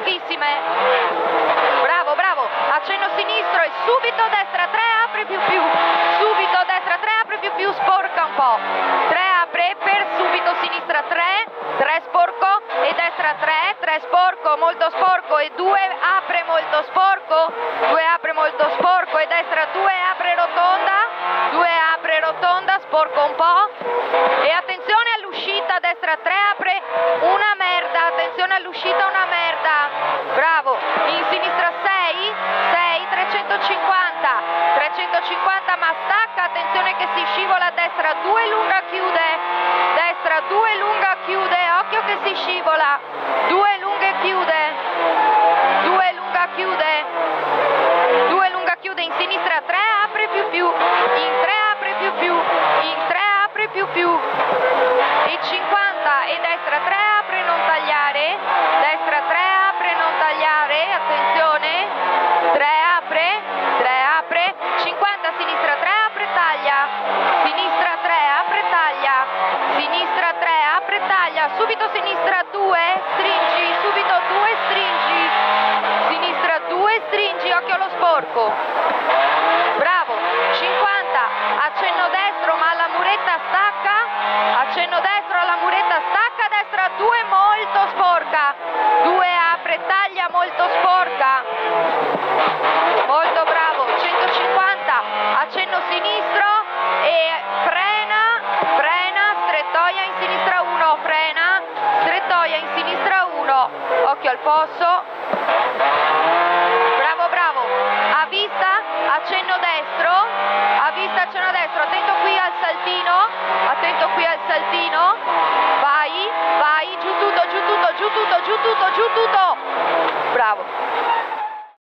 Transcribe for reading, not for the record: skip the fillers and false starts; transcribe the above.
lunghissime. Bravo, bravo, accenno sinistro e subito destra 3, apre più, subito destra 3, apre più, sporca un po', 3 apre per subito sinistra 3, 3 sporco e destra 3, 3 sporco, molto sporco e 2 apre molto sporco, 2 apre molto sporco e destra 2 apre rotonda, 2 apre rotonda, sporco un po' e attenzione all'uscita, destra 3 apre una merda, attenzione all'uscita, una merda, bravo, in sinistra 6, 350, 350 ma stacca, attenzione che si scivola a destra 2 lunga chiude, destra 2 lunga chiude, occhio che si scivola, 2 lunghe chiude, 2 lunga chiude, 2 lunga chiude, in sinistra 3 apre più, in 3 apre più, in 3 apre più, e 50 e destra 3 apre non tagliare, destra 3 apre non tagliare, attenzione, 3 apre, 50 sinistra 3 apre taglia, sinistra 3 apre taglia, sinistra 3 apre taglia, subito sinistra 2 stringi, subito 2 stringi, sinistra 2 stringi, occhio allo sporco, bravo, 50, accenno destro ma alla muretta stacca, accenno destro alla muretta stacca, destra 2 molto sporca, 2 apre taglia molto sporca, molto bravo, 150, accenno sinistro e frena, strettoia in sinistra 1, frena, strettoia in sinistra 1, occhio al posto, bravo, a vista, accenno destro, attento qui al saltino, vai, giù tutto, bravo.